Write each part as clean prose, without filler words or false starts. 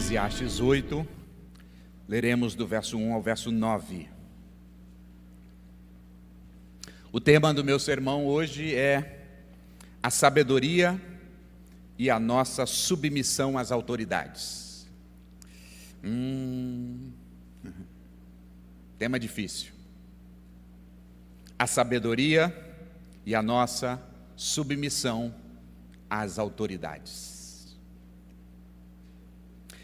Eclesiastes 8, leremos do verso 1 ao verso 9. O tema do meu sermão hoje é a sabedoria e a nossa submissão às autoridades. Tema difícil. A sabedoria e a nossa submissão às autoridades.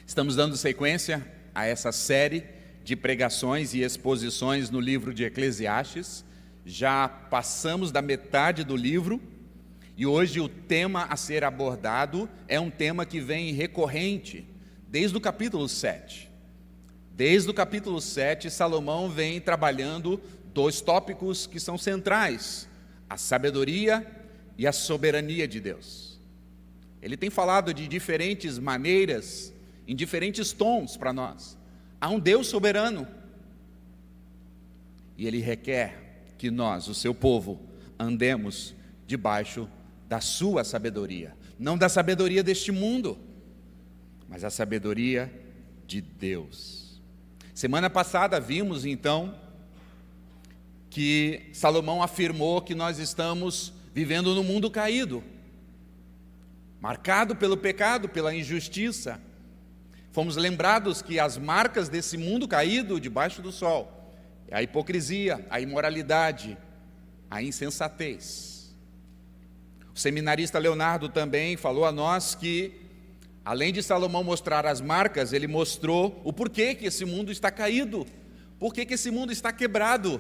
Estamos dando sequência a essa série de pregações e exposições no livro de Eclesiastes. Já passamos da metade do livro e hoje o tema a ser abordado é um tema que vem recorrente desde o capítulo 7. Desde o capítulo 7, Salomão vem trabalhando dois tópicos que são centrais: a sabedoria e a soberania de Deus. Ele tem falado de diferentes maneiras, em diferentes tons para nós. Há um Deus soberano e Ele requer que nós, o seu povo, andemos debaixo da sua sabedoria, não da sabedoria deste mundo, mas a sabedoria de Deus. Semana passada vimos então que Salomão afirmou que nós estamos vivendo num mundo caído, marcado pelo pecado, pela injustiça. Fomos lembrados que as marcas desse mundo caído debaixo do sol é a hipocrisia, a imoralidade, a insensatez. O seminarista Leonardo também falou a nós que, além de Salomão mostrar as marcas, ele mostrou o porquê que esse mundo está caído, porquê que esse mundo está quebrado.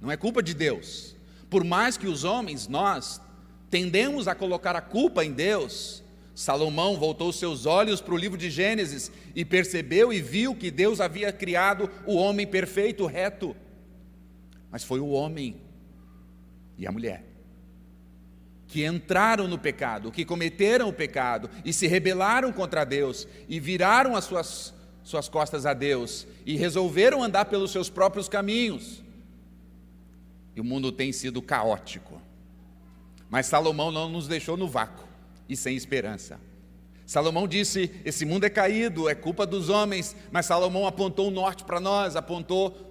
Não é culpa de Deus. Por mais que os homens, nós, tendemos a colocar a culpa em Deus, Salomão voltou seus olhos para o livro de Gênesis e percebeu e viu que Deus havia criado o homem perfeito, reto. Mas foi o homem e a mulher que entraram no pecado, que cometeram o pecado e se rebelaram contra Deus e viraram as suas costas a Deus e resolveram andar pelos seus próprios caminhos. E o mundo tem sido caótico. Mas Salomão não nos deixou no vácuo e sem esperança. Salomão disse: esse mundo é caído, é culpa dos homens. Mas Salomão apontou um norte para nós, apontou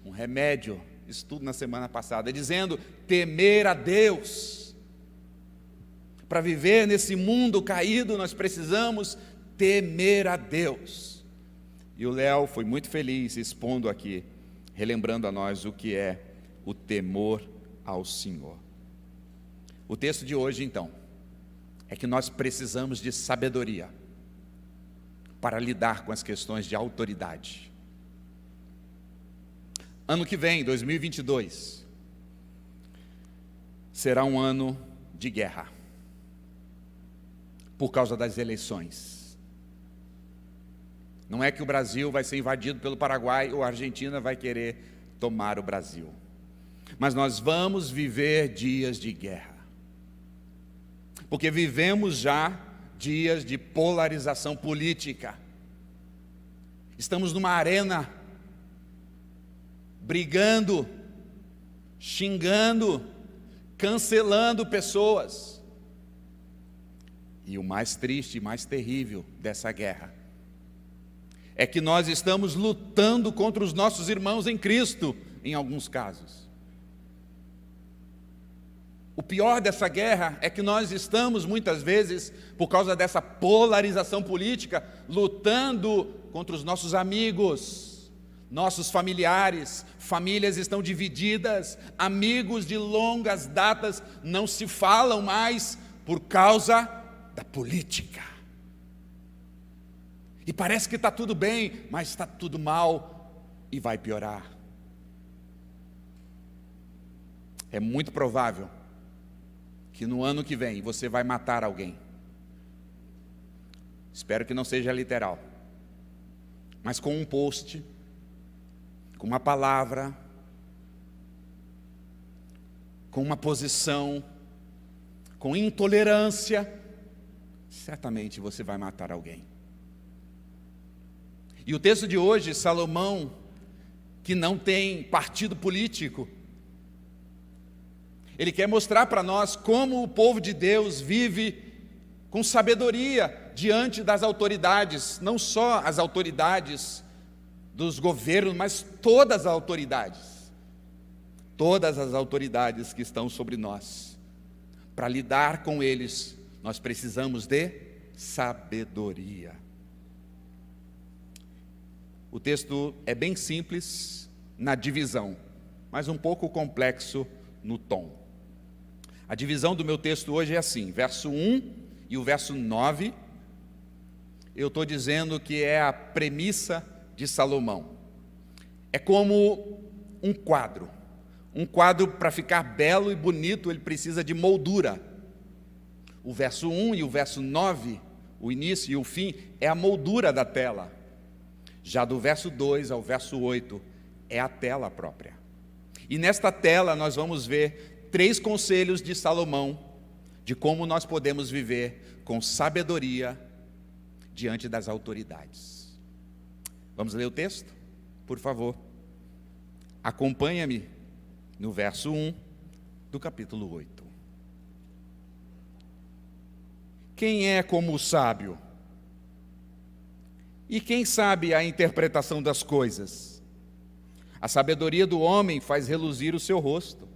um remédio, isso tudo na semana passada, dizendo: temer a Deus. Para viver nesse mundo caído, nós precisamos temer a Deus. E o Léo foi muito feliz expondo aqui, relembrando a nós o que é o temor ao Senhor. O texto de hoje, então, é que nós precisamos de sabedoria para lidar com as questões de autoridade. Ano que vem, 2022, será um ano de guerra, por causa das eleições. Não é que o Brasil vai ser invadido pelo Paraguai ou a Argentina vai querer tomar o Brasil, mas nós vamos viver dias de guerra. Porque vivemos já dias de polarização política. Estamos numa arena, brigando, xingando, cancelando pessoas. E o mais triste e mais terrível dessa guerra é que nós estamos lutando contra os nossos irmãos em Cristo, em alguns casos. O pior dessa guerra é que nós estamos, muitas vezes, por causa dessa polarização política, lutando contra os nossos amigos, nossos familiares. Famílias estão divididas, amigos de longas datas não se falam mais por causa da política. E parece que está tudo bem, mas está tudo mal e vai piorar. É muito provável que no ano que vem você vai matar alguém. Espero que não seja literal, mas com um post, com uma palavra, com uma posição, com intolerância, certamente você vai matar alguém. E o texto de hoje, Salomão, que não tem partido político, ele quer mostrar para nós como o povo de Deus vive com sabedoria diante das autoridades, não só as autoridades dos governos, mas todas as autoridades que estão sobre nós. Para lidar com eles, nós precisamos de sabedoria. O texto é bem simples na divisão, mas um pouco complexo no tom. A divisão do meu texto hoje é assim: verso 1 e o verso 9, eu estou dizendo que é a premissa de Salomão. É como um quadro. Um quadro, para ficar belo e bonito, ele precisa de moldura. O verso 1 e o verso 9, o início e o fim, é a moldura da tela. Já do verso 2 ao verso 8, é a tela própria. E nesta tela nós vamos ver 3 conselhos de Salomão, de como nós podemos viver com sabedoria diante das autoridades. Vamos ler o texto? Por favor. Acompanha-me no verso 1 do capítulo 8. Quem é como o sábio? E quem sabe a interpretação das coisas? A sabedoria do homem faz reluzir o seu rosto,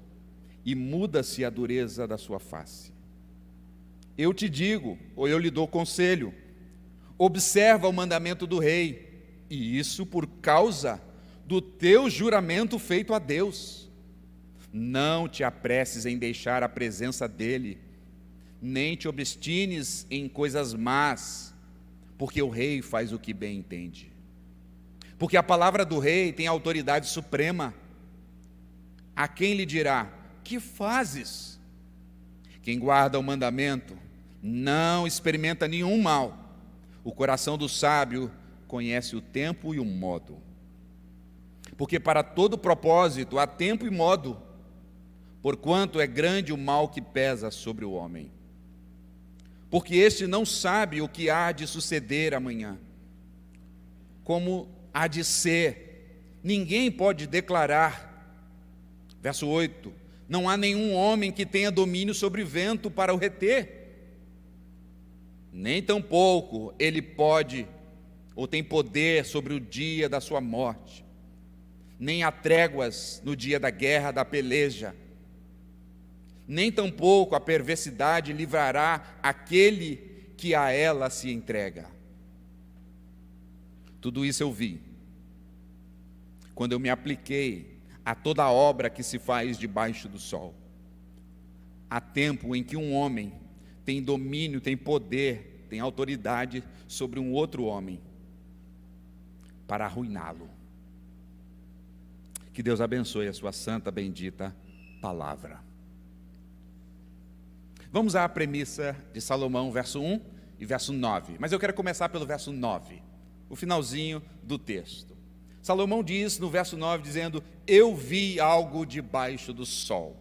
e muda-se a dureza da sua face. Eu te digo, ou eu lhe dou conselho, observa o mandamento do rei, e isso por causa do teu juramento feito a Deus. Não te apresses em deixar a presença dele, nem te obstines em coisas más, porque o rei faz o que bem entende. Porque a palavra do rei tem autoridade suprema. A quem lhe dirá: que fazes? Quem guarda o mandamento não experimenta nenhum mal. O coração do sábio conhece o tempo e o modo. Porque para todo propósito há tempo e modo, porquanto é grande o mal que pesa sobre o homem. Porque este não sabe o que há de suceder amanhã, como há de ser. Ninguém pode declarar. Verso 8: não há nenhum homem que tenha domínio sobre o vento para o reter, nem tampouco ele pode ou tem poder sobre o dia da sua morte, nem há tréguas no dia da guerra, da peleja, nem tampouco a perversidade livrará aquele que a ela se entrega. Tudo isso eu vi quando eu me apliquei a toda a obra que se faz debaixo do sol. Há tempo em que um homem tem domínio, tem poder, tem autoridade sobre um outro homem para arruiná-lo. Que Deus abençoe a sua santa, bendita palavra. Vamos à premissa de Salomão, verso 1 e verso 9. Mas eu quero começar pelo verso 9, o finalzinho do texto. Salomão diz no verso 9, dizendo: eu vi algo debaixo do sol.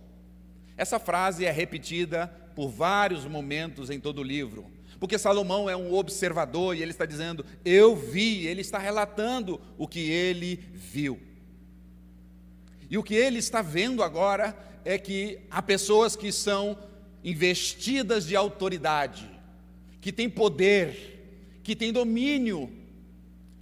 Essa frase é repetida por vários momentos em todo o livro, porque Salomão é um observador e ele está dizendo: eu vi, ele está relatando o que ele viu. E o que ele está vendo agora é que há pessoas que são investidas de autoridade, que têm poder, que têm domínio,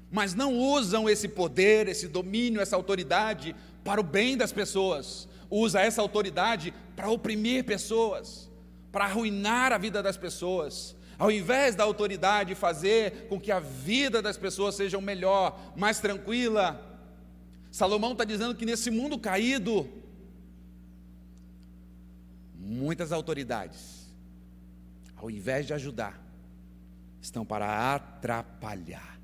mas não usam esse poder, esse domínio, essa autoridade para o bem das pessoas. Usa essa autoridade para oprimir pessoas, para arruinar a vida das pessoas. Ao invés da autoridade fazer com que a vida das pessoas seja melhor, mais tranquila, Salomão está dizendo que nesse mundo caído, muitas autoridades, ao invés de ajudar, estão para atrapalhar,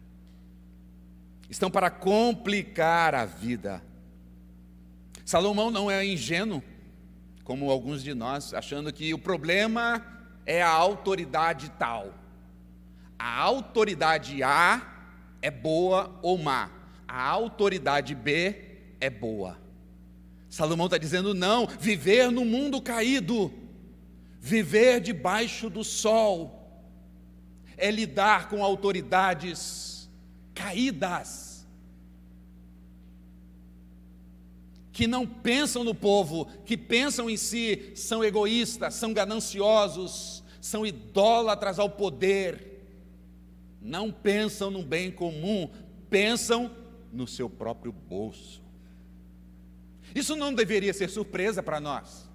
estão para complicar a vida. Salomão não é ingênuo, como alguns de nós, achando que o problema é a autoridade tal. A autoridade A é boa ou má, a autoridade B é boa. Salomão está dizendo: não, viver no mundo caído, viver debaixo do sol, é lidar com autoridades caídas, que não pensam no povo, que pensam em si, são egoístas, são gananciosos, são idólatras ao poder, não pensam no bem comum, pensam no seu próprio bolso. Isso não deveria ser surpresa para nós.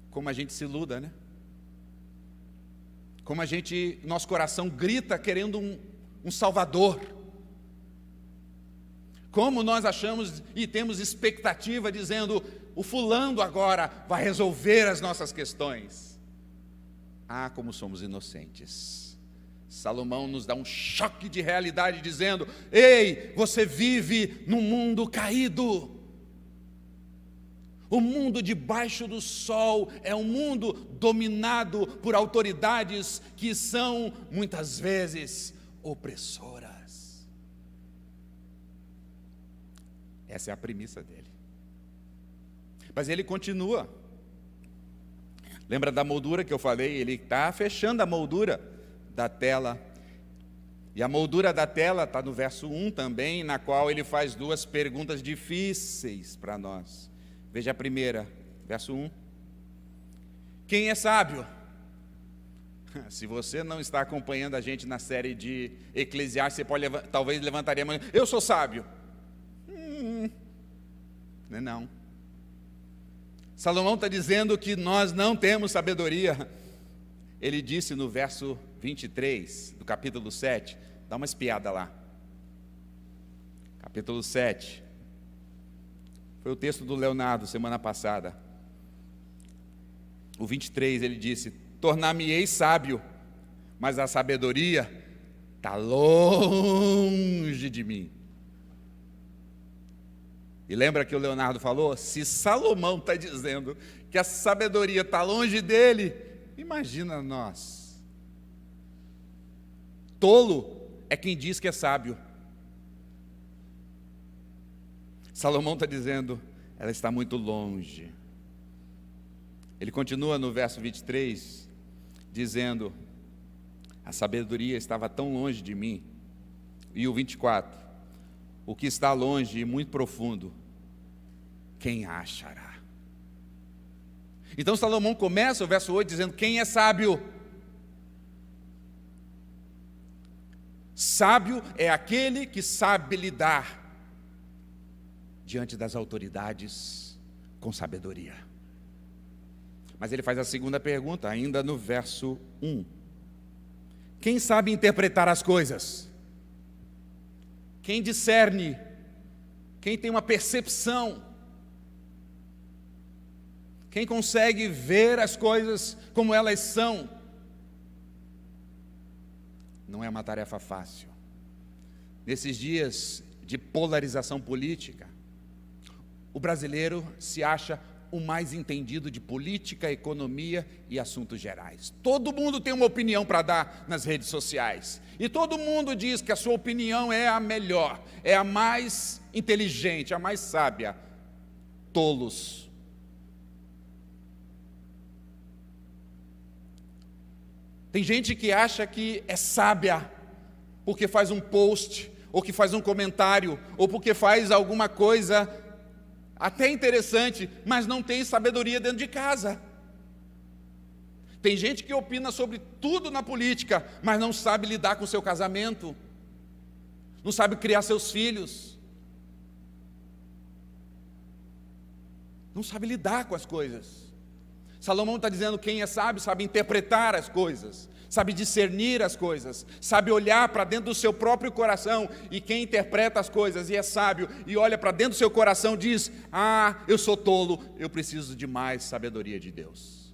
Como a gente se iluda, né? Como nosso coração grita querendo um Salvador. Como nós achamos e temos expectativa dizendo, o fulano agora vai resolver as nossas questões. Ah, como somos inocentes. Salomão nos dá um choque de realidade dizendo, ei, você vive num mundo caído. O mundo debaixo do sol é um mundo dominado por autoridades que são, muitas vezes, opressoras. Essa é a premissa dele. Mas ele continua. Lembra da moldura que eu falei? Ele está fechando a moldura da tela. E a moldura da tela está no verso 1 também, na qual ele faz duas perguntas difíceis para nós. Veja a primeira, verso 1. Quem é sábio? Se você não está acompanhando a gente na série de Eclesiastes, você pode talvez levantaria a mão. Eu sou sábio. Não. Salomão está dizendo que nós não temos sabedoria. Ele disse no verso 23 do capítulo 7. Dá uma espiada lá. Capítulo 7. Foi o texto do Leonardo, semana passada. O 23, ele disse, tornar-me-ei sábio, mas a sabedoria está longe de mim. E lembra que o Leonardo falou? Se Salomão está dizendo que a sabedoria está longe dele, imagina nós. Tolo é quem diz que é sábio. Salomão está dizendo, ela está muito longe. Ele continua no verso 23, dizendo, a sabedoria estava tão longe de mim. E o 24, o que está longe e muito profundo, quem a achará? Então Salomão começa o verso 8 dizendo, quem é sábio? Sábio é aquele que sabe lidar diante das autoridades com sabedoria. Mas ele faz a segunda pergunta, ainda no verso 1. Quem sabe interpretar as coisas? Quem discerne? Quem tem uma percepção? Quem consegue ver as coisas como elas são? Não é uma tarefa fácil. Nesses dias de polarização política, o brasileiro se acha o mais entendido de política, economia e assuntos gerais. Todo mundo tem uma opinião para dar nas redes sociais. E todo mundo diz que a sua opinião é a melhor, é a mais inteligente, a mais sábia. Tolos. Tem gente que acha que é sábia porque faz um post, ou que faz um comentário, ou porque faz alguma coisa até interessante, mas não tem sabedoria dentro de casa. Tem gente que opina sobre tudo na política, mas não sabe lidar com o seu casamento, não sabe criar seus filhos, não sabe lidar com as coisas. Salomão está dizendo, quem é sábio sabe interpretar as coisas, sabe discernir as coisas, sabe olhar para dentro do seu próprio coração, e quem interpreta as coisas e é sábio, e olha para dentro do seu coração diz, eu sou tolo, eu preciso de mais sabedoria de Deus.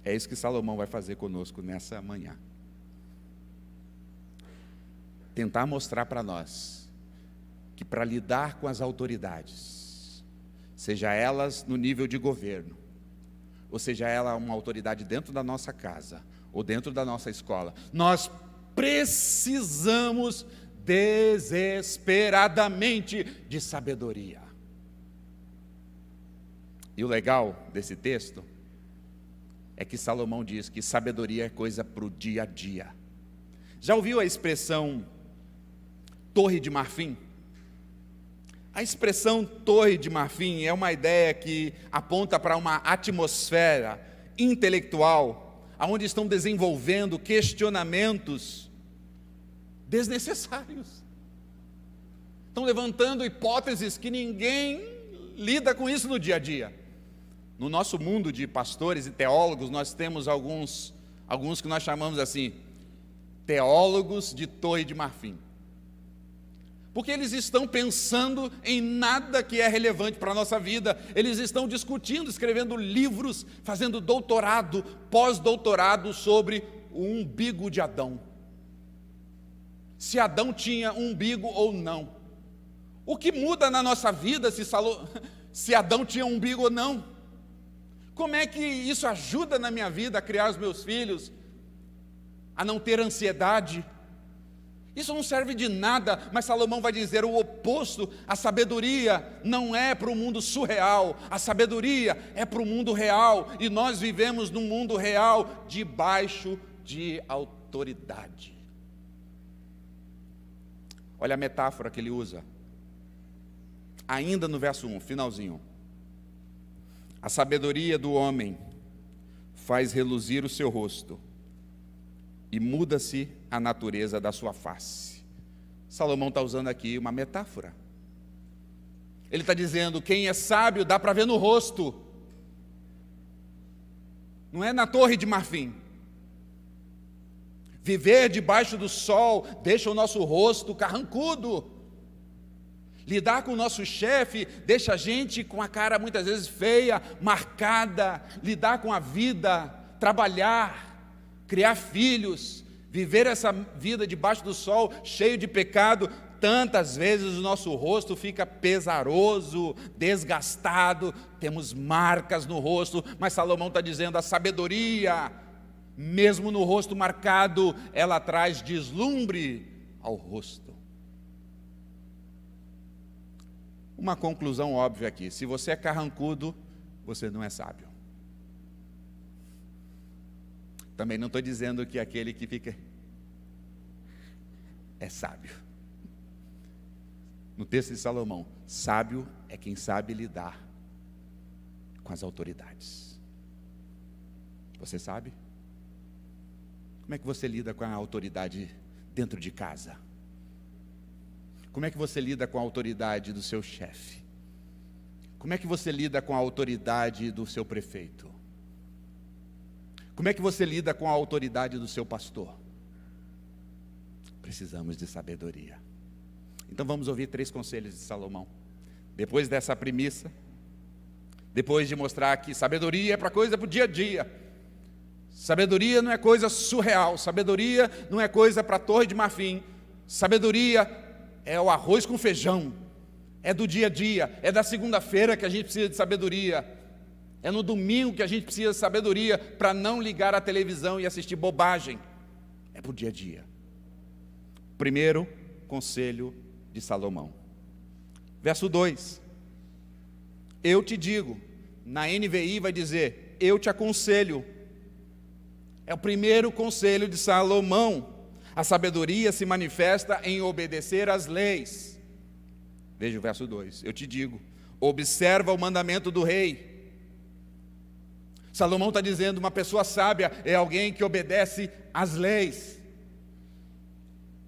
É isso que Salomão vai fazer conosco nessa manhã. Tentar mostrar para nós, que para lidar com as autoridades, seja elas no nível de governo, ou seja ela uma autoridade dentro da nossa casa, ou dentro da nossa escola, nós precisamos desesperadamente de sabedoria. E o legal desse texto é que Salomão diz que sabedoria é coisa para o dia a dia. Já ouviu a expressão Torre de Marfim? A expressão Torre de Marfim é uma ideia que aponta para uma atmosfera intelectual, onde estão desenvolvendo questionamentos desnecessários. Estão levantando hipóteses que ninguém lida com isso no dia a dia. No nosso mundo de pastores e teólogos, nós temos alguns que nós chamamos assim, teólogos de Torre de Marfim. Porque eles estão pensando em nada que é relevante para a nossa vida. Eles estão discutindo, escrevendo livros, fazendo doutorado, pós-doutorado sobre o umbigo de Adão. Se Adão tinha umbigo ou não. O que muda na nossa vida se Adão tinha umbigo ou não? Como é que isso ajuda na minha vida a criar os meus filhos, a não ter ansiedade? Isso não serve de nada, mas Salomão vai dizer o oposto. A sabedoria não é para o mundo surreal, a sabedoria é para o mundo real, e nós vivemos num mundo real debaixo de autoridade. Olha a metáfora que ele usa, ainda no verso 1, finalzinho. A sabedoria do homem faz reluzir o seu rosto, e muda-se a natureza da sua face. Salomão está usando aqui uma metáfora. Ele está dizendo, quem é sábio dá para ver no rosto. Não é na Torre de Marfim. Viver debaixo do sol deixa o nosso rosto carrancudo. Lidar com o nosso chefe deixa a gente com a cara muitas vezes feia, marcada. Lidar com a vida, trabalhar, criar filhos, viver essa vida debaixo do sol, cheio de pecado, tantas vezes o nosso rosto fica pesaroso, desgastado, temos marcas no rosto, mas Salomão está dizendo, a sabedoria, mesmo no rosto marcado, ela traz deslumbre ao rosto. Uma conclusão óbvia aqui, se você é carrancudo, você não é sábio. Também não estou dizendo que aquele que fica é sábio. No texto de Salomão, sábio é quem sabe lidar com as autoridades. Você sabe? Como é que você lida com a autoridade dentro de casa? Como é que você lida com a autoridade do seu chefe? Como é que você lida com a autoridade do seu prefeito? Como é que você lida com a autoridade do seu pastor? Precisamos de sabedoria. Então vamos ouvir 3 conselhos de Salomão. Depois dessa premissa, depois de mostrar que sabedoria é para coisa para o dia a dia. Sabedoria não é coisa surreal. Sabedoria não é coisa para a Torre de Marfim. Sabedoria é o arroz com feijão. É do dia a dia. É da segunda-feira que a gente precisa de sabedoria. É no domingo que a gente precisa de sabedoria para não ligar a televisão e assistir bobagem. É para o dia a dia. Primeiro conselho de Salomão. Verso 2. Eu te digo, na NVI vai dizer, eu te aconselho. É o primeiro conselho de Salomão. A sabedoria se manifesta em obedecer às leis. Veja o verso 2. Eu te digo, observa o mandamento do rei. Salomão está dizendo, uma pessoa sábia é alguém que obedece às leis.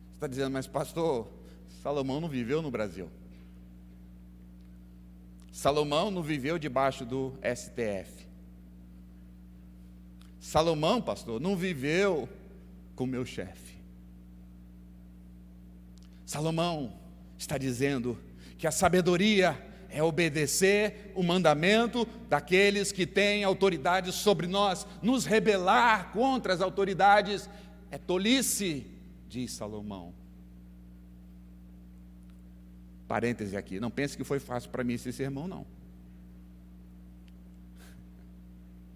Você está dizendo, mas pastor, Salomão não viveu no Brasil. Salomão não viveu debaixo do STF. Salomão, pastor, não viveu com meu chefe. Salomão está dizendo que a sabedoria é obedecer o mandamento daqueles que têm autoridade sobre nós. Nos rebelar contra as autoridades é tolice, diz Salomão. Parêntese aqui, não pense que foi fácil para mim esse sermão, não.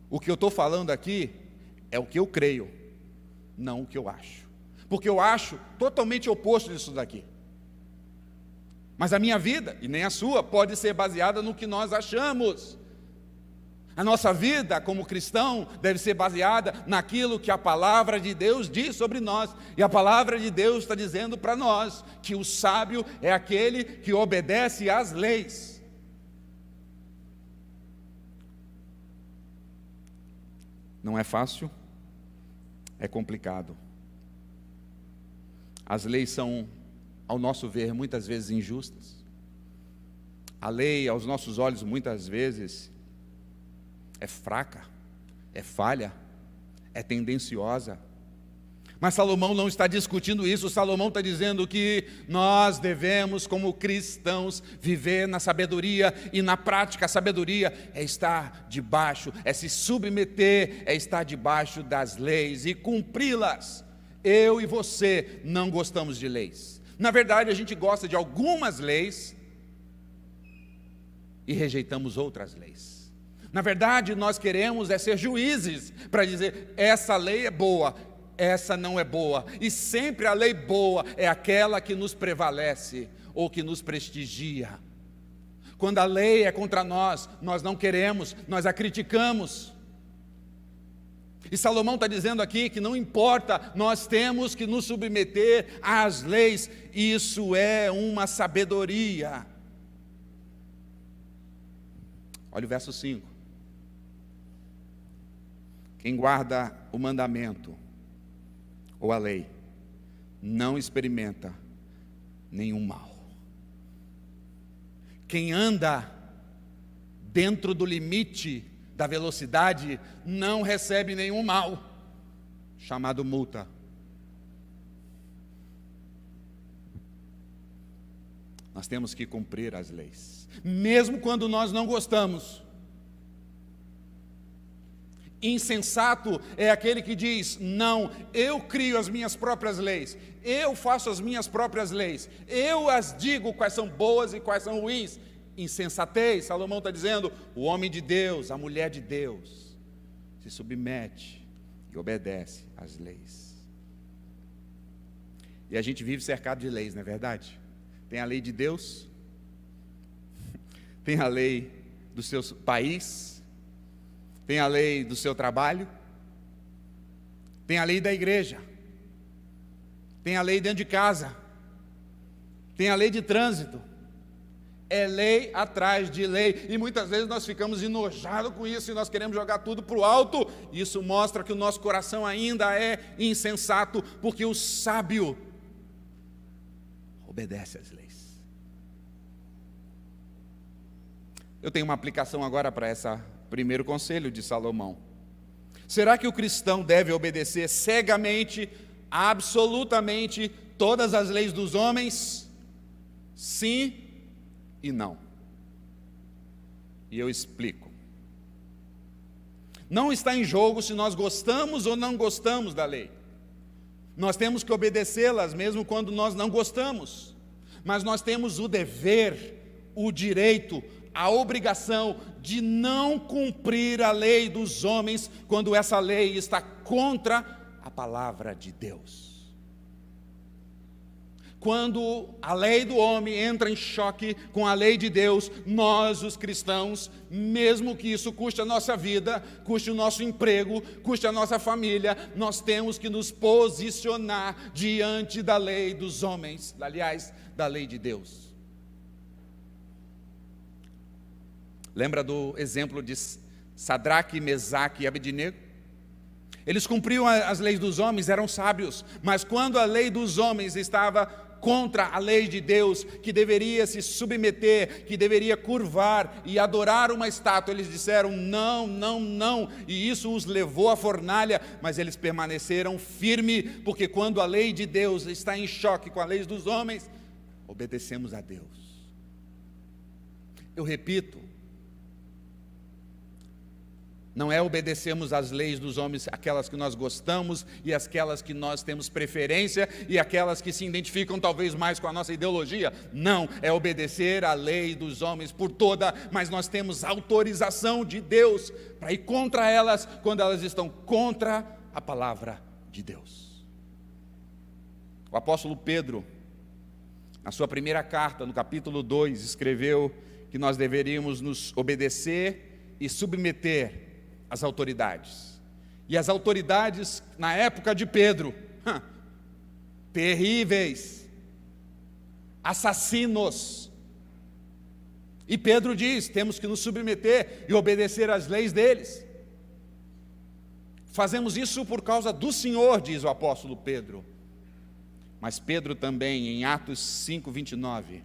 O que eu estou falando aqui é o que eu creio, não o que eu acho. Porque eu acho totalmente oposto disso daqui. Mas a minha vida, e nem a sua, pode ser baseada no que nós achamos. A nossa vida como cristão deve ser baseada naquilo que a palavra de Deus diz sobre nós. E a palavra de Deus está dizendo para nós que o sábio é aquele que obedece às leis. Não é fácil, é complicado. As leis são, ao nosso ver, muitas vezes injustas. A lei, aos nossos olhos, muitas vezes é fraca, é falha, é tendenciosa. Mas Salomão não está discutindo isso. Salomão está dizendo que nós devemos, como cristãos, viver na sabedoria, e na prática a sabedoria é estar debaixo, é se submeter, é estar debaixo das leis e cumpri-las. Eu e você não gostamos de leis. Na verdade, a gente gosta de algumas leis e rejeitamos outras leis. Na verdade, nós queremos ser juízes para dizer: essa lei é boa, essa não é boa. E sempre a lei boa é aquela que nos prevalece ou que nos prestigia. Quando a lei é contra nós, nós não queremos, nós a criticamos. E Salomão está dizendo aqui que não importa, nós temos que nos submeter às leis. Isso é uma sabedoria. Olha o verso 5. Quem guarda o mandamento ou a lei não experimenta nenhum mal. Quem anda dentro do limite da velocidade não recebe nenhum mal, chamado multa. Nós temos que cumprir as leis, mesmo quando nós não gostamos. Insensato é aquele que diz: não, eu crio as minhas próprias leis, eu faço as minhas próprias leis, eu as digo quais são boas e quais são ruins. Insensatez. Salomão está dizendo: o homem de Deus, a mulher de Deus, se submete e obedece às leis. E a gente vive cercado de leis, não é verdade? Tem a lei de Deus, tem a lei do seu país, tem a lei do seu trabalho, tem a lei da igreja, tem a lei dentro de casa, tem a lei de trânsito. É lei atrás de lei, e muitas vezes nós ficamos enojados com isso, e nós queremos jogar tudo para o alto. Isso mostra que o nosso coração ainda é insensato, porque o sábio obedece às leis. Eu tenho uma aplicação agora para esse primeiro conselho de Salomão. Será que o cristão deve obedecer cegamente, absolutamente, todas as leis dos homens? Sim e não. E eu explico. Não está em jogo se nós gostamos ou não gostamos da lei. Nós temos que obedecê-las mesmo quando nós não gostamos. Mas nós temos o dever, o direito, a obrigação de não cumprir a lei dos homens quando essa lei está contra a palavra de Deus. Quando a lei do homem entra em choque com a lei de Deus, nós, os cristãos, mesmo que isso custe a nossa vida, custe o nosso emprego, custe a nossa família, nós temos que nos posicionar diante da lei dos homens, aliás, da lei de Deus. Lembra do exemplo de Sadraque, Mesaque e Abednego? Eles cumpriam as leis dos homens, eram sábios, mas quando a lei dos homens estava contra a lei de Deus, que deveria se submeter, que deveria curvar e adorar uma estátua, eles disseram não, não, não, e isso os levou à fornalha, mas eles permaneceram firmes, porque quando a lei de Deus está em choque com a lei dos homens, obedecemos a Deus. Eu repito, não é obedecermos às leis dos homens, aquelas que nós gostamos e aquelas que nós temos preferência e aquelas que se identificam talvez mais com a nossa ideologia. Não, é obedecer à lei dos homens por toda, mas nós temos autorização de Deus para ir contra elas quando elas estão contra a palavra de Deus. O apóstolo Pedro, na sua primeira carta, no capítulo 2, escreveu que nós deveríamos nos obedecer e submeter as autoridades. E as autoridades na época de Pedro, terríveis, assassinos. E Pedro diz: temos que nos submeter e obedecer às leis deles. Fazemos isso por causa do Senhor, diz o apóstolo Pedro. Mas Pedro também, em Atos 5:29,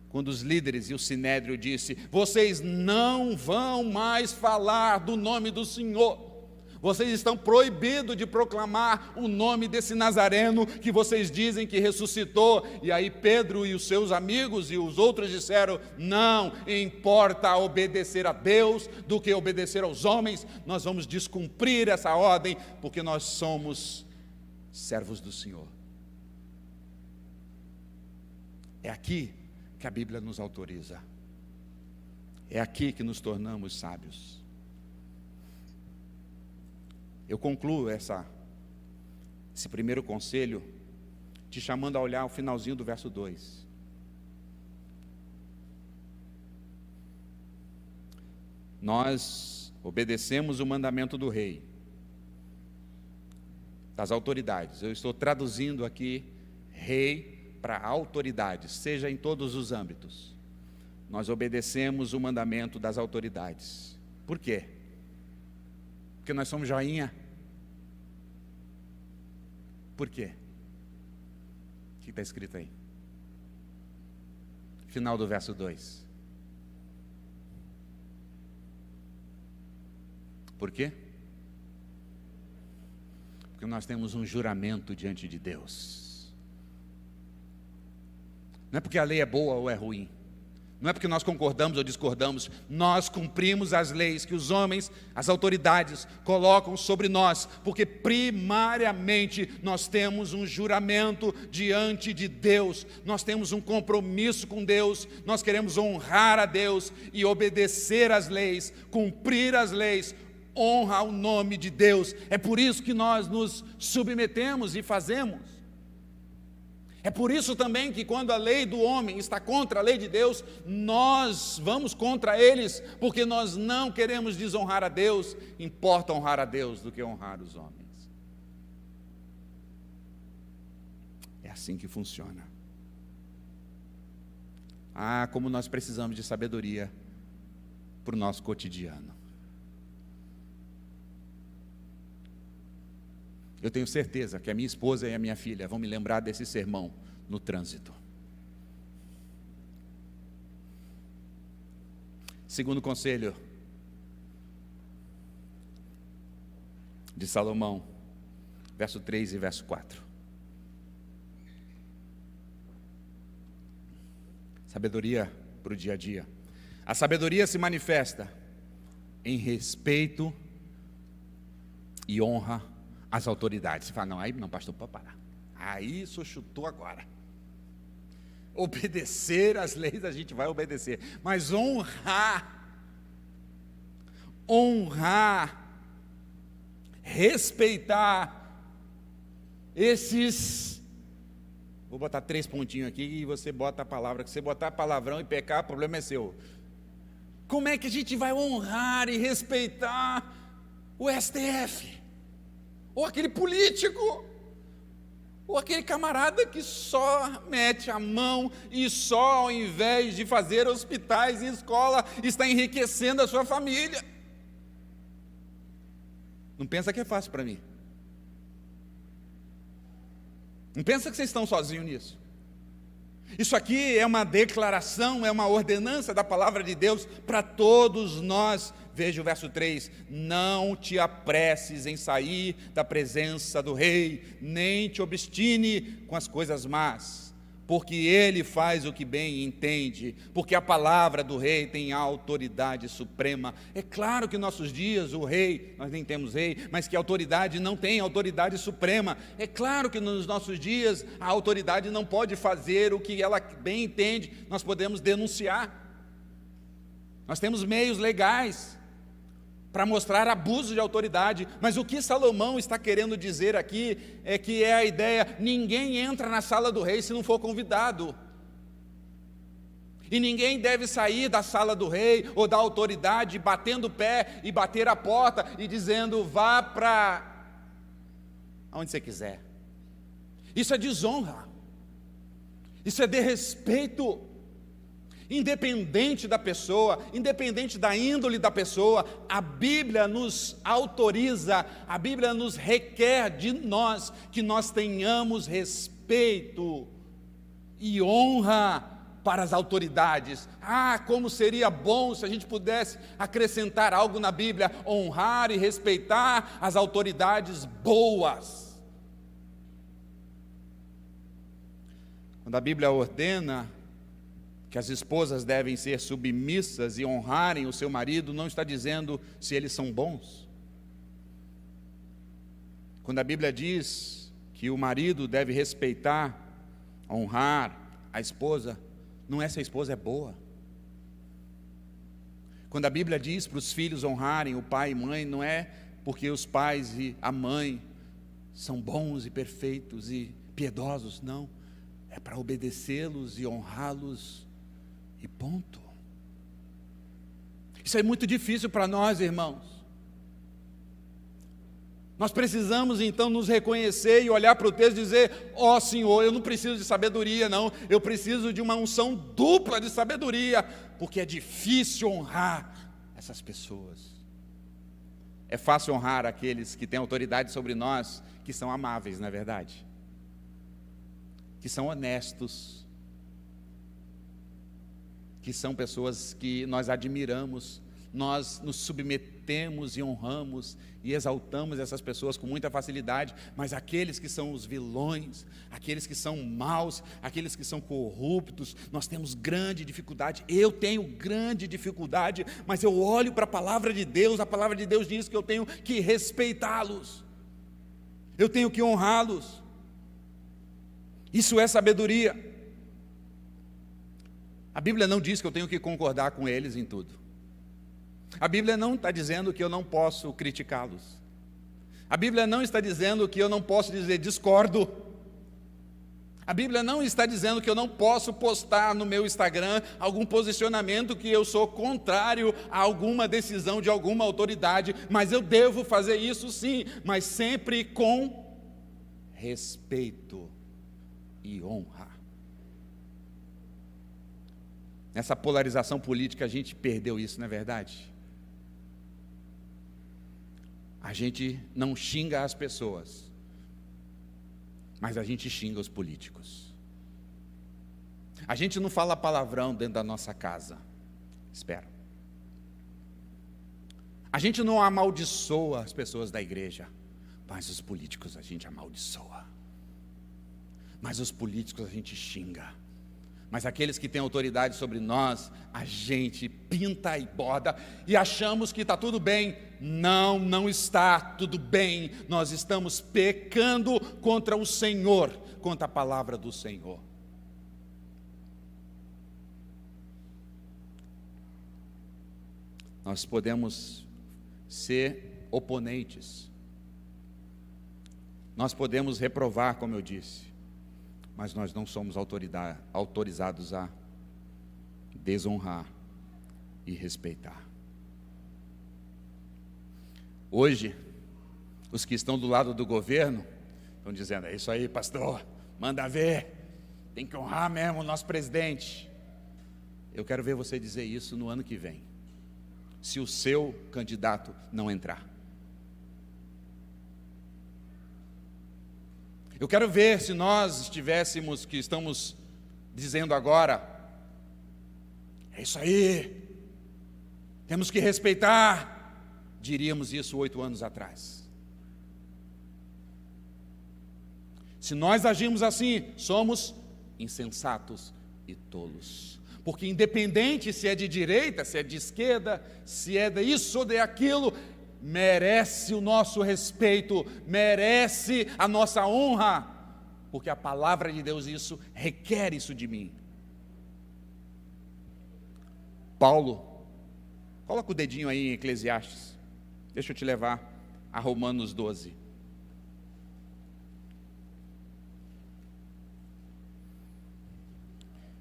quando os líderes e o sinédrio disse: vocês não vão mais falar do nome do Senhor, vocês estão proibidos de proclamar o nome desse Nazareno que vocês dizem que ressuscitou. E aí Pedro e os seus amigos e os outros disseram: não importa obedecer a Deus do que obedecer aos homens, nós vamos descumprir essa ordem, porque nós somos servos do Senhor. É aqui que a Bíblia nos autoriza. É aqui que nos tornamos sábios. Eu concluo esse primeiro conselho te chamando a olhar o finalzinho do verso 2. Nós obedecemos o mandamento do rei, das autoridades. Eu estou traduzindo aqui rei para autoridades, seja em todos os âmbitos. Nós obedecemos o mandamento das autoridades. Por quê? Porque nós somos joinha? Por quê? O que está escrito aí? Final do verso 2. Por quê? Porque nós temos um juramento diante de Deus. Não é porque a lei é boa ou é ruim. Não é porque nós concordamos ou discordamos. Nós cumprimos as leis que os homens, as autoridades, colocam sobre nós, porque primariamente nós temos um juramento diante de Deus. Nós temos um compromisso com Deus. Nós queremos honrar a Deus e obedecer às leis, cumprir as leis, honra o nome de Deus. É por isso que nós nos submetemos e fazemos. É por isso também que quando a lei do homem está contra a lei de Deus, nós vamos contra eles, porque nós não queremos desonrar a Deus. Importa honrar a Deus do que honrar os homens. É assim que funciona. Ah, como nós precisamos de sabedoria para o nosso cotidiano. Eu tenho certeza que a minha esposa e a minha filha vão me lembrar desse sermão no trânsito. Segundo conselho de Salomão, verso 3 e verso 4. Sabedoria para o dia a dia. A sabedoria se manifesta em respeito e honra as autoridades. Você fala: não, aí não, pastor, pode parar. Aí o senhor chutou agora. Obedecer às leis a gente vai obedecer, mas honrar, respeitar esses. Vou botar 3 pontinhos aqui e você bota a palavra, que você botar palavrão e pecar, o problema é seu. Como é que a gente vai honrar e respeitar o STF? Ou aquele político, ou aquele camarada que só mete a mão e só, ao invés de fazer hospitais e escola, está enriquecendo a sua família. Não pensa que é fácil para mim. Não pensa que vocês estão sozinhos nisso. Isso aqui é uma declaração, é uma ordenança da palavra de Deus para todos nós. Veja o verso 3: não te apresses em sair da presença do rei, nem te obstine com as coisas más, porque ele faz o que bem entende, porque a palavra do rei tem autoridade suprema. É claro que em nossos dias o rei, nós nem temos rei, mas que a autoridade não tem autoridade suprema. É claro que nos nossos dias a autoridade não pode fazer o que ela bem entende. Nós podemos denunciar, nós temos meios legais para mostrar abuso de autoridade, mas o que Salomão está querendo dizer aqui é que é a ideia: ninguém entra na sala do rei se não for convidado, e ninguém deve sair da sala do rei ou da autoridade batendo o pé e bater a porta e dizendo: vá para onde você quiser. Isso é desonra, isso é desrespeito. Independente da pessoa, independente da índole da pessoa, a Bíblia nos autoriza, a Bíblia nos requer de nós que nós tenhamos respeito e honra para as autoridades. Como seria bom se a gente pudesse acrescentar algo na Bíblia: honrar e respeitar as autoridades boas. Quando a Bíblia ordena que as esposas devem ser submissas e honrarem o seu marido, não está dizendo se eles são bons. Quando a Bíblia diz que o marido deve respeitar, honrar a esposa, não é se a esposa é boa. Quando a Bíblia diz para os filhos honrarem o pai e mãe, não é porque os pais e a mãe são bons e perfeitos e piedosos, não. É para obedecê-los e honrá-los e ponto. Isso é muito difícil para nós, irmãos. Nós precisamos então nos reconhecer e olhar para o texto e dizer: Senhor, eu não preciso de sabedoria não, eu preciso de uma unção dupla de sabedoria, porque é difícil honrar essas pessoas. É fácil honrar aqueles que têm autoridade sobre nós, que são amáveis, não é verdade? Que são honestos, que são pessoas que nós admiramos, nós nos submetemos e honramos e exaltamos essas pessoas com muita facilidade. Mas aqueles que são os vilões, aqueles que são maus, aqueles que são corruptos, nós temos grande dificuldade. Eu tenho grande dificuldade, mas eu olho para a palavra de Deus, a palavra de Deus diz que eu tenho que respeitá-los, eu tenho que honrá-los. Isso é sabedoria. A Bíblia não diz que eu tenho que concordar com eles em tudo. A Bíblia não está dizendo que eu não posso criticá-los. A Bíblia não está dizendo que eu não posso dizer discordo. A Bíblia não está dizendo que eu não posso postar no meu Instagram algum posicionamento que eu sou contrário a alguma decisão de alguma autoridade, mas eu devo fazer isso sim, mas sempre com respeito e honra. Nessa polarização política a gente perdeu isso, não é verdade? A gente não xinga as pessoas, mas a gente xinga os políticos. A gente não fala palavrão dentro da nossa casa. Espera. A gente não amaldiçoa as pessoas da igreja, mas os políticos a gente amaldiçoa. Mas os políticos a gente xinga. Mas aqueles que têm autoridade sobre nós, a gente pinta e borda e achamos que está tudo bem. Não, não está tudo bem. Nós estamos pecando contra o Senhor, contra a palavra do Senhor. Nós podemos ser oponentes. Nós podemos reprovar, como eu disse. Mas nós não somos autorizados a desonrar e respeitar. Hoje, os que estão do lado do governo estão dizendo: é isso aí, pastor, manda ver, tem que honrar mesmo o nosso presidente. Eu quero ver você dizer isso no ano que vem, se o seu candidato não entrar. Eu quero ver se nós estivéssemos, que estamos dizendo agora, é isso aí, temos que respeitar, diríamos isso 8 anos atrás. Se nós agimos assim, somos insensatos e tolos. Porque independente se é de direita, se é de esquerda, se é de isso ou de aquilo, merece o nosso respeito, merece a nossa honra, porque a palavra de Deus requer isso de mim. Paulo, coloca o dedinho aí em Eclesiastes, deixa eu te levar a Romanos 12.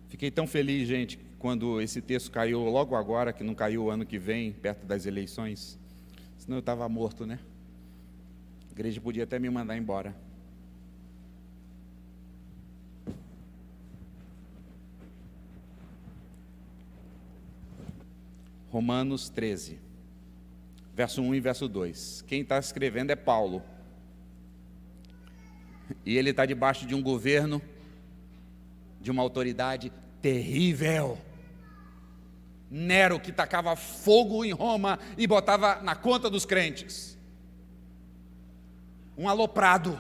Fiquei tão feliz, gente, quando esse texto caiu logo agora, que não caiu o ano que vem, perto das eleições. Senão eu estava morto, né? A igreja podia até me mandar embora. Romanos 13, verso 1 e verso 2. Quem está escrevendo é Paulo. E ele está debaixo de um governo, de uma autoridade terrível. Nero, que tacava fogo em Roma e botava na conta dos crentes. Um aloprado.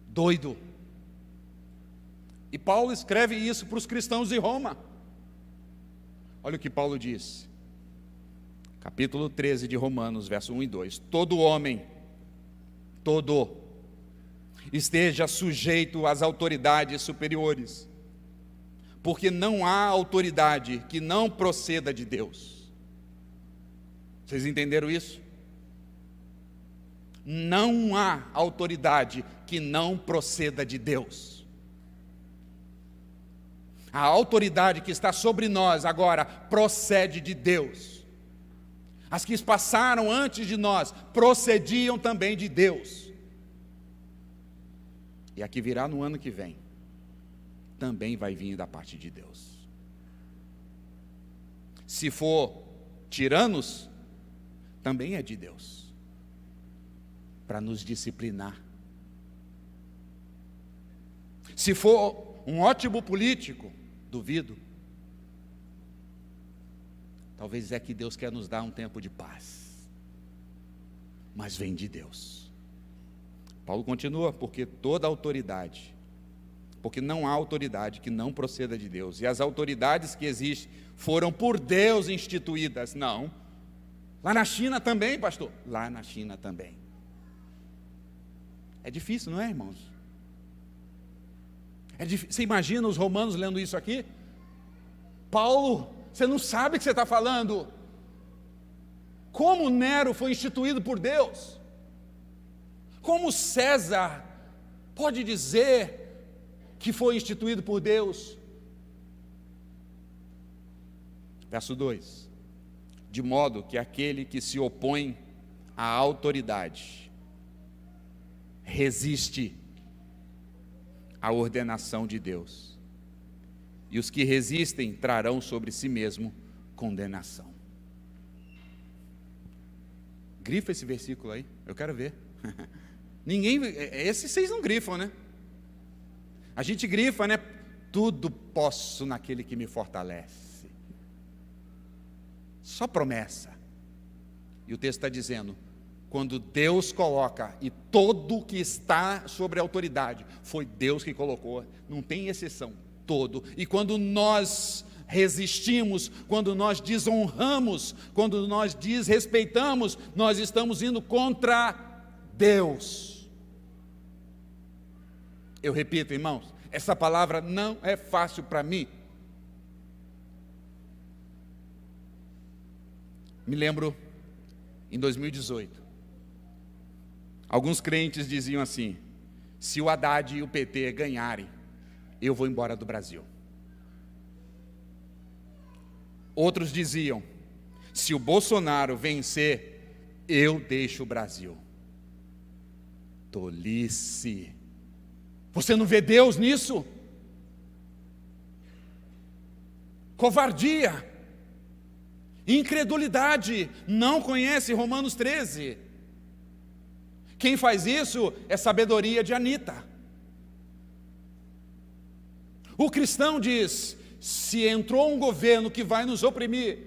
Doido. E Paulo escreve isso para os cristãos de Roma. Olha o que Paulo diz. Capítulo 13 de Romanos, verso 1 e 2. Todo homem, esteja sujeito às autoridades superiores, porque não há autoridade que não proceda de Deus. Vocês entenderam isso? Não há autoridade que não proceda de Deus. A autoridade que está sobre nós agora procede de Deus. As que passaram antes de nós procediam também de Deus. E a que virá no ano que vem também vai vir da parte de Deus. Se for tiranos, também é de Deus, para nos disciplinar. Se for um ótimo político, duvido. Talvez é que Deus quer nos dar um tempo de paz, mas vem de Deus. Paulo continua, porque não há autoridade que não proceda de Deus, e as autoridades que existem foram por Deus instituídas. Não, lá na China também, pastor, lá na China também. É difícil, não é, irmãos? Você imagina os romanos lendo isso aqui? Paulo, você não sabe o que você está falando. Como Nero foi instituído por Deus? Como César pode dizer que foi instituído por Deus? Verso 2: de modo que aquele que se opõe à autoridade resiste à ordenação de Deus, e os que resistem trarão sobre si mesmo condenação. Grifa esse versículo aí, eu quero ver. Ninguém, esse vocês não grifam, né? A gente grifa, né? Tudo posso naquele que me fortalece. Só promessa. E o texto está dizendo, quando Deus coloca, e todo que está sobre a autoridade, foi Deus que colocou, não tem exceção, todo. E quando nós resistimos, quando nós desonramos, quando nós desrespeitamos, nós estamos indo contra Deus. Eu repito, irmãos, essa palavra não é fácil para mim. Me lembro, em 2018, alguns crentes diziam assim, se o Haddad e o PT ganharem, eu vou embora do Brasil. Outros diziam, se o Bolsonaro vencer, eu deixo o Brasil. Tolice. Você não vê Deus nisso? Covardia, incredulidade, não conhece Romanos 13. Quem faz isso é sabedoria de Anitta. O cristão diz, se entrou um governo que vai nos oprimir,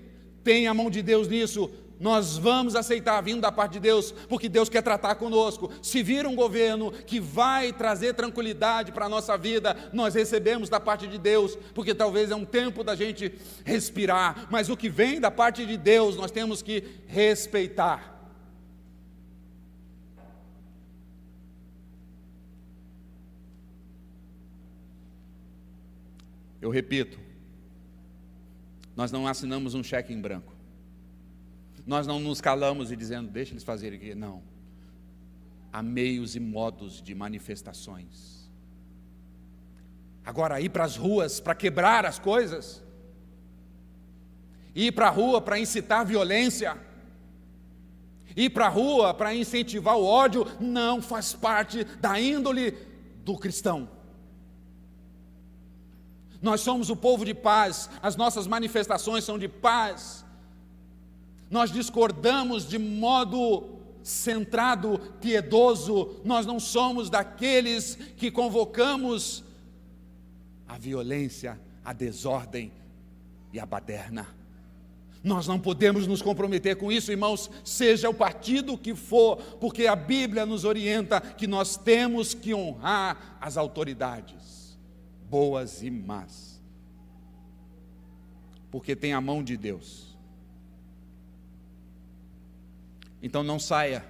tem a mão de Deus nisso, nós vamos aceitar vindo da parte de Deus, porque Deus quer tratar conosco. Se vir um governo que vai trazer tranquilidade para a nossa vida, nós recebemos da parte de Deus, porque talvez é um tempo da gente respirar, mas o que vem da parte de Deus, nós temos que respeitar. Eu repito, nós não assinamos um cheque em branco. Nós não nos calamos e dizendo, deixa eles fazerem aqui. Não. Há meios e modos de manifestações. Agora, ir para as ruas para quebrar as coisas, ir para a rua para incitar violência, ir para a rua para incentivar o ódio, não faz parte da índole do cristão. Nós somos o povo de paz, as nossas manifestações são de paz. Nós discordamos de modo centrado, piedoso, nós não somos daqueles que convocamos a violência, a desordem e a baderna. Nós não podemos nos comprometer com isso, irmãos, seja o partido que for, porque a Bíblia nos orienta que nós temos que honrar as autoridades, boas e más, porque tem a mão de Deus. Então não saia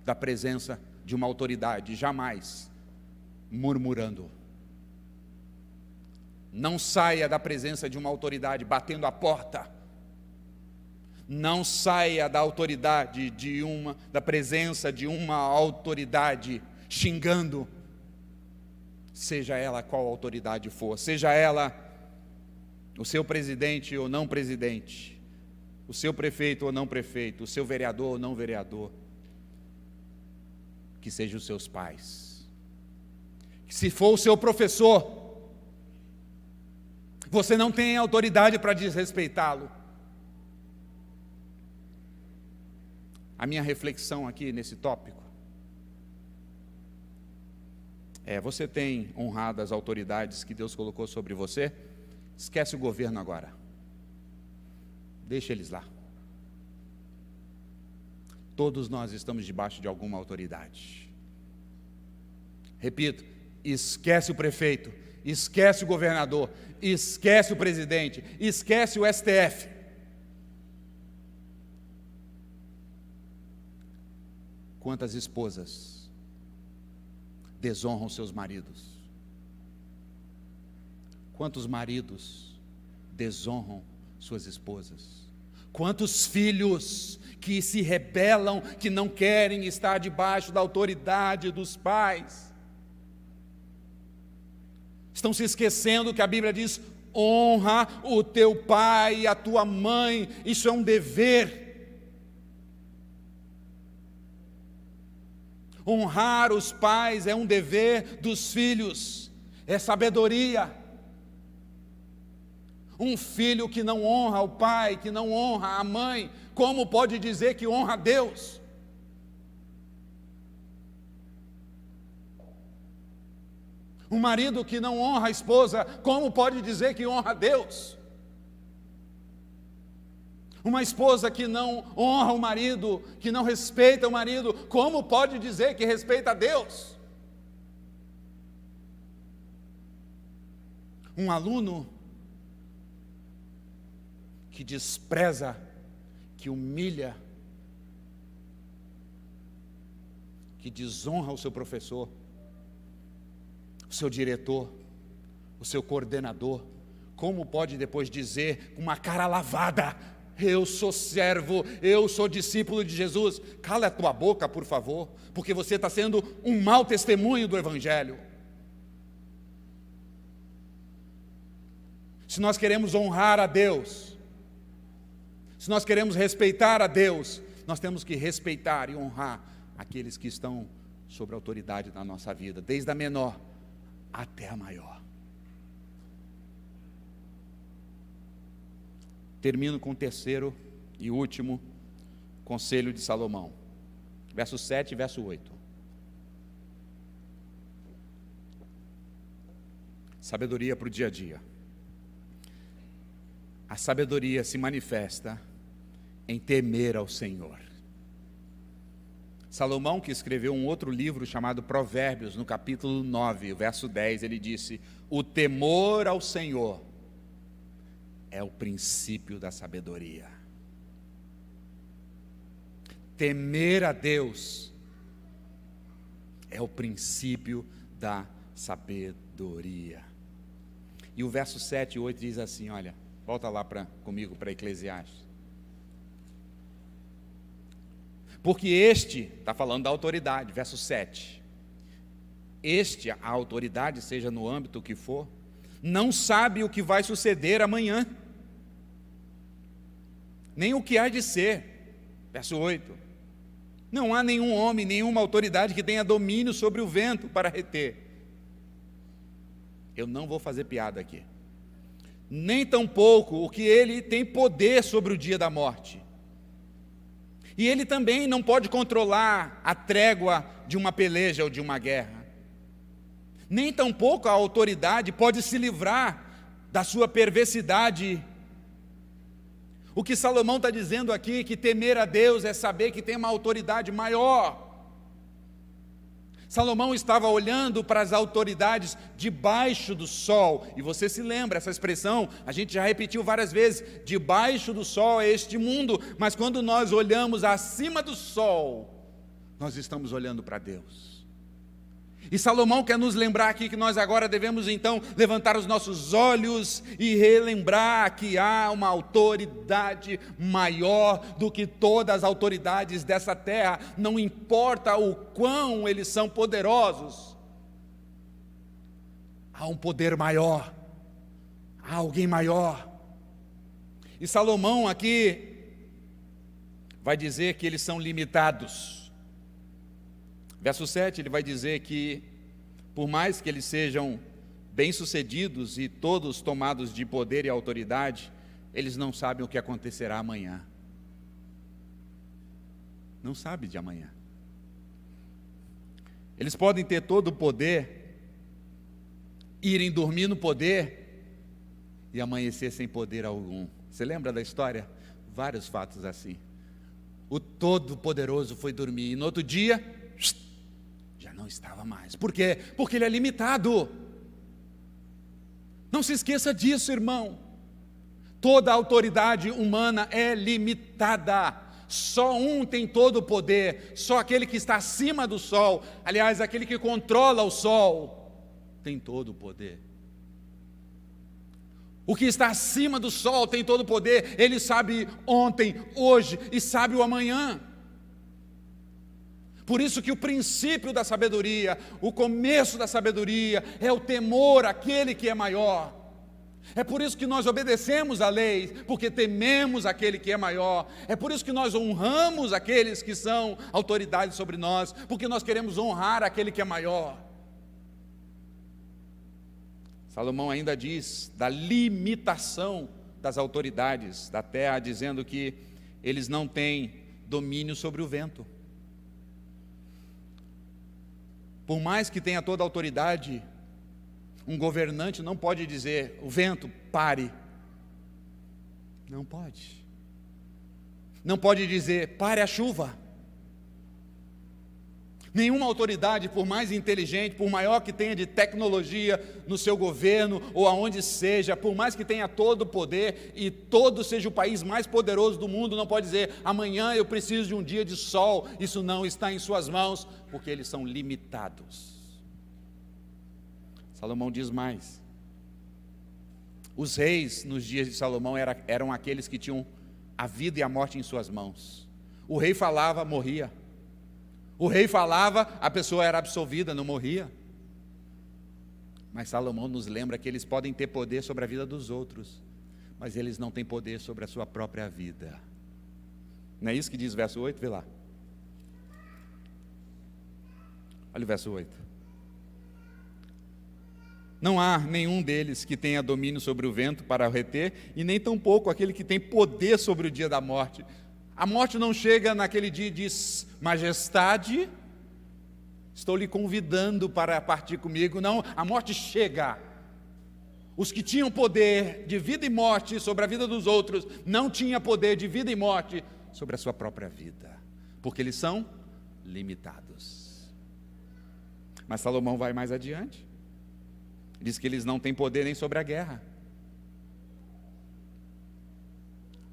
da presença de uma autoridade, jamais murmurando. Não saia da presença de uma autoridade batendo a porta. Não saia da autoridade da presença de uma autoridade xingando, seja ela qual autoridade for, seja ela o seu presidente ou não presidente, o seu prefeito ou não prefeito, o seu vereador ou não vereador, que sejam os seus pais, que se for o seu professor, você não tem autoridade para desrespeitá-lo. A minha reflexão aqui nesse tópico é: você tem honrado as autoridades que Deus colocou sobre você? Esquece o governo agora. Deixa eles lá. Todos nós estamos debaixo de alguma autoridade. Repito, esquece o prefeito, esquece o governador, esquece o presidente, esquece o STF. Quantas esposas desonram seus maridos? Quantos maridos desonram suas esposas? Quantos filhos que se rebelam, que não querem estar debaixo da autoridade dos pais? Estão se esquecendo que a Bíblia diz: honra o teu pai e a tua mãe, isso é um dever. Honrar os pais é um dever dos filhos, é sabedoria. Um filho que não honra o pai, que não honra a mãe, como pode dizer que honra a Deus? Um marido que não honra a esposa, como pode dizer que honra a Deus? Uma esposa que não honra o marido, que não respeita o marido, como pode dizer que respeita a Deus? Um aluno que despreza, que humilha, que desonra o seu professor, o seu diretor, o seu coordenador, como pode depois dizer com uma cara lavada: eu sou servo, eu sou discípulo de Jesus? Cala a tua boca, por favor, porque você está sendo um mau testemunho do Evangelho. Se nós queremos honrar a Deus, se nós queremos respeitar a Deus, nós temos que respeitar e honrar aqueles que estão sob a autoridade da nossa vida, desde a menor até a maior. Termino com o terceiro e último conselho de Salomão, verso 7 e verso 8. Sabedoria para o dia a dia. A sabedoria se manifesta em temer ao Senhor. Salomão, que escreveu um outro livro chamado Provérbios, no capítulo 9, verso 10, ele disse: o temor ao Senhor é o princípio da sabedoria. Temer a Deus é o princípio da sabedoria. E o verso 7 e 8 diz assim, olha, volta lá comigo para Eclesiastes. Porque está falando da autoridade, verso 7. A autoridade, seja no âmbito que for, não sabe o que vai suceder amanhã, nem o que há de ser. Verso 8. Não há nenhum homem, nenhuma autoridade que tenha domínio sobre o vento para reter. Eu não vou fazer piada aqui. nem tampouco o que ele tem poder sobre o dia da morte. E ele também não pode controlar a trégua de uma peleja ou de uma guerra. Nem tampouco a autoridade pode se livrar da sua perversidade. O que Salomão está dizendo aqui, que temer a Deus é saber que tem uma autoridade maior. Salomão estava olhando para as autoridades debaixo do sol, e você se lembra, essa expressão, a gente já repetiu várias vezes, debaixo do sol é este mundo, mas quando nós olhamos acima do sol, nós estamos olhando para Deus. E Salomão quer nos lembrar aqui que nós agora devemos então levantar os nossos olhos e relembrar que há uma autoridade maior do que todas as autoridades dessa terra, não importa o quão eles são poderosos, há um poder maior, há alguém maior. E Salomão aqui vai dizer que eles são limitados. Verso 7, ele vai dizer que, por mais que eles sejam bem-sucedidos e todos tomados de poder e autoridade, eles não sabem o que acontecerá amanhã. Não sabem de amanhã. Eles podem ter todo o poder, irem dormir no poder e amanhecer sem poder algum. Você lembra da história? Vários fatos assim. O Todo-Poderoso foi dormir e no outro dia já não estava mais. Por quê? Porque ele é limitado. Não se esqueça disso, irmão. Toda a autoridade humana é limitada. Só um tem todo o poder, só aquele que está acima do sol, aliás, aquele que controla o sol, tem todo o poder. O que está acima do sol tem todo o poder, ele sabe ontem, hoje e sabe o amanhã. Por isso que o princípio da sabedoria, o começo da sabedoria, é o temor àquele que é maior. É por isso que nós obedecemos a lei, porque tememos aquele que é maior. É por isso que nós honramos aqueles que são autoridades sobre nós, porque nós queremos honrar aquele que é maior. Salomão ainda diz da limitação das autoridades da terra, dizendo que eles não têm domínio sobre o vento. Por mais que tenha toda a autoridade, um governante não pode dizer, o vento, pare. Não pode. Não pode dizer, pare a chuva. Nenhuma autoridade, por mais inteligente, por maior que tenha de tecnologia no seu governo ou aonde seja, por mais que tenha todo o poder e todo seja o país mais poderoso do mundo, não pode dizer, amanhã eu preciso de um dia de sol. Isso não está em suas mãos, porque eles são limitados. Salomão diz mais. Os reis nos dias de Salomão eram aqueles que tinham a vida e a morte em suas mãos. O rei falava, morria. O rei falava, a pessoa era absolvida, não morria. Mas Salomão nos lembra que eles podem ter poder sobre a vida dos outros, mas eles não têm poder sobre a sua própria vida. Não é isso que diz o verso 8? Vê lá. Olha o verso 8. Não há nenhum deles que tenha domínio sobre o vento para o reter, e nem tampouco aquele que tem poder sobre o dia da morte. A morte não chega naquele dia e diz, majestade, estou lhe convidando para partir comigo. Não, a morte chega. Os que tinham poder de vida e morte sobre a vida dos outros, não tinham poder de vida e morte sobre a sua própria vida, porque eles são limitados. Mas Salomão vai mais adiante. Diz que eles não têm poder nem sobre a guerra.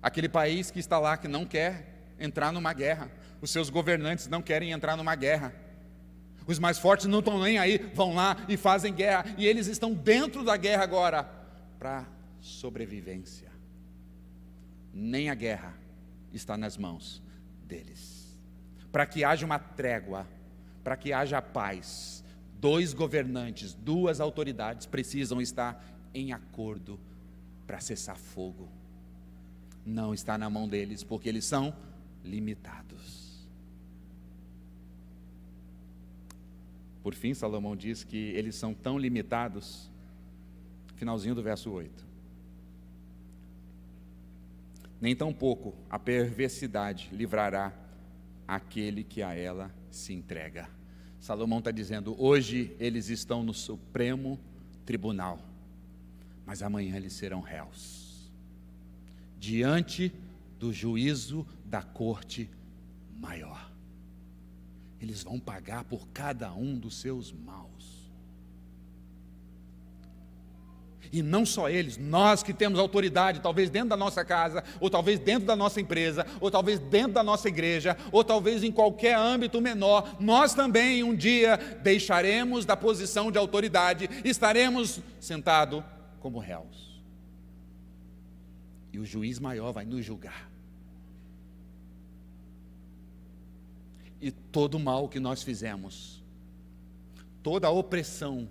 Aquele país que está lá, que não quer entrar numa guerra, os seus governantes não querem entrar numa guerra, os mais fortes não estão nem aí, vão lá e fazem guerra, e eles estão dentro da guerra agora, para sobrevivência. Nem a guerra está nas mãos deles. Para que haja uma trégua, para que haja paz, dois governantes, duas autoridades precisam estar em acordo para cessar fogo. Não está na mão deles, porque eles são limitados. Por fim, Salomão diz que eles são tão limitados, finalzinho do verso 8, nem tampouco a perversidade livrará aquele que a ela se entrega. Salomão está dizendo, hoje eles estão no Supremo Tribunal, mas amanhã eles serão réus, diante do juízo da corte maior. Eles vão pagar por cada um dos seus maus. E não só eles, nós que temos autoridade, talvez dentro da nossa casa, ou talvez dentro da nossa empresa, ou talvez dentro da nossa igreja, ou talvez em qualquer âmbito menor, nós também um dia deixaremos da posição de autoridade, estaremos sentados como réus. E o juiz maior vai nos julgar. E todo o mal que nós fizemos, toda a opressão,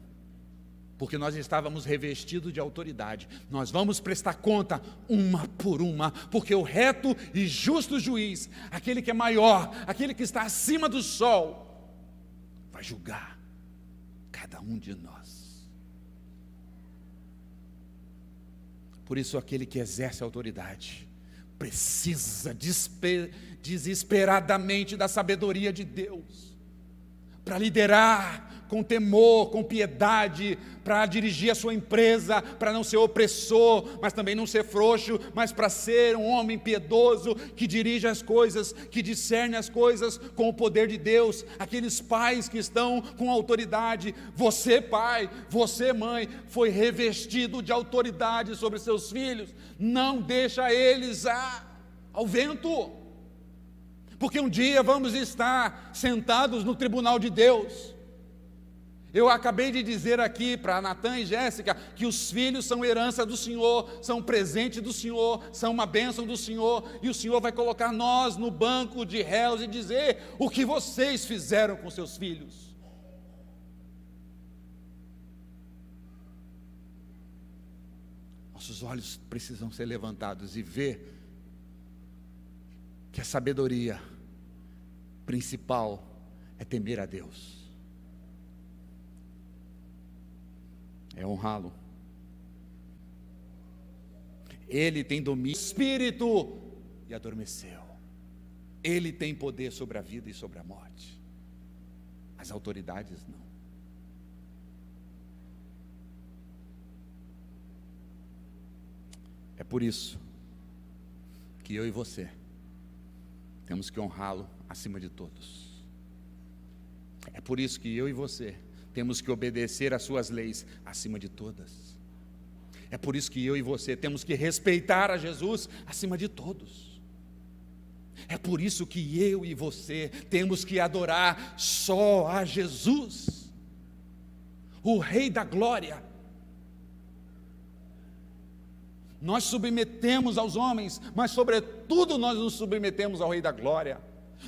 porque nós estávamos revestidos de autoridade, nós vamos prestar conta uma por uma, porque o reto e justo juiz, aquele que é maior, aquele que está acima do sol, vai julgar cada um de nós. Por isso, aquele que exerce a autoridade precisa desesperadamente da sabedoria de Deus, para liderar com temor, com piedade, para dirigir a sua empresa, para não ser opressor, mas também não ser frouxo, mas para ser um homem piedoso, que dirige as coisas, que discerne as coisas com o poder de Deus. Aqueles pais que estão com autoridade, você pai, você mãe, foi revestido de autoridade sobre seus filhos, não deixa eles ao vento, porque um dia vamos estar sentados no tribunal de Deus. Eu acabei de dizer aqui para Natan e Jéssica que os filhos são herança do Senhor, são presente do Senhor, são uma bênção do Senhor, e o Senhor vai colocar nós no banco de réus e dizer o que vocês fizeram com seus filhos. Nossos olhos precisam ser levantados e ver que a sabedoria principal é temer a Deus, é honrá-lo. Ele tem domínio do espírito e adormeceu. Ele tem poder sobre a vida e sobre a morte. As autoridades não. É por isso que eu e você temos que honrá-lo acima de todos. É por isso que eu e você temos que obedecer às suas leis acima de todas. É por isso que eu e você temos que respeitar a Jesus acima de todos. É por isso que eu e você temos que adorar só a Jesus, o Rei da Glória. Nós submetemos aos homens, mas sobretudo nós nos submetemos ao Rei da Glória.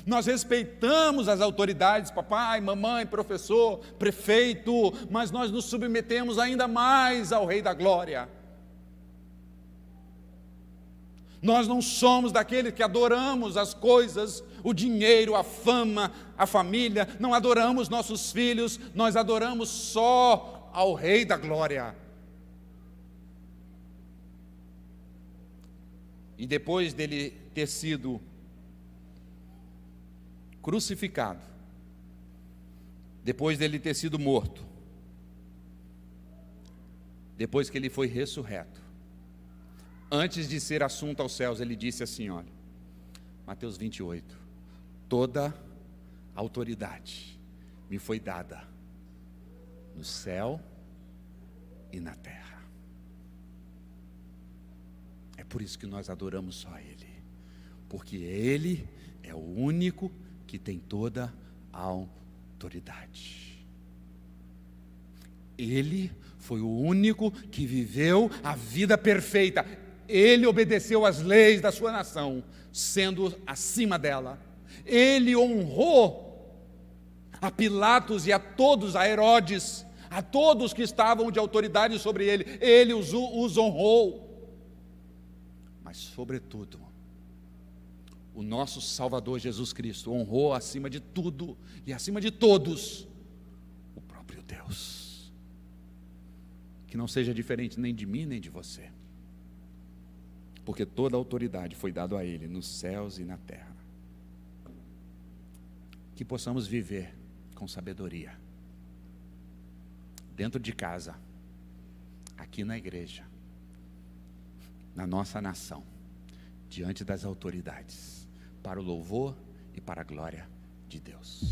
Nós respeitamos as autoridades, papai, mamãe, professor, prefeito, mas nós nos submetemos ainda mais ao Rei da Glória. Nós não somos daqueles que adoramos as coisas, o dinheiro, a fama, a família, não adoramos nossos filhos, nós adoramos só ao Rei da Glória. E depois dele ter sido crucificado, depois dele ter sido morto, depois que ele foi ressurreto, antes de ser assunto aos céus, ele disse assim, olha, Mateus 28, toda autoridade me foi dada no céu e na terra. É por isso que nós adoramos só Ele, porque Ele é o único que tem toda a autoridade. Ele foi o único que viveu a vida perfeita. Ele obedeceu às leis da sua nação, sendo acima dela. Ele honrou a Pilatos e a todos, a Herodes, a todos que estavam de autoridade sobre ele. Ele os honrou. Mas, sobretudo, o nosso Salvador Jesus Cristo honrou acima de tudo e acima de todos o próprio Deus, que não seja diferente nem de mim nem de você. porque toda a autoridade foi dada a Ele, nos céus e na terra. Que possamos viver com sabedoria, dentro de casa, aqui na igreja, na nossa nação, diante das autoridades, para o louvor e para a glória de Deus.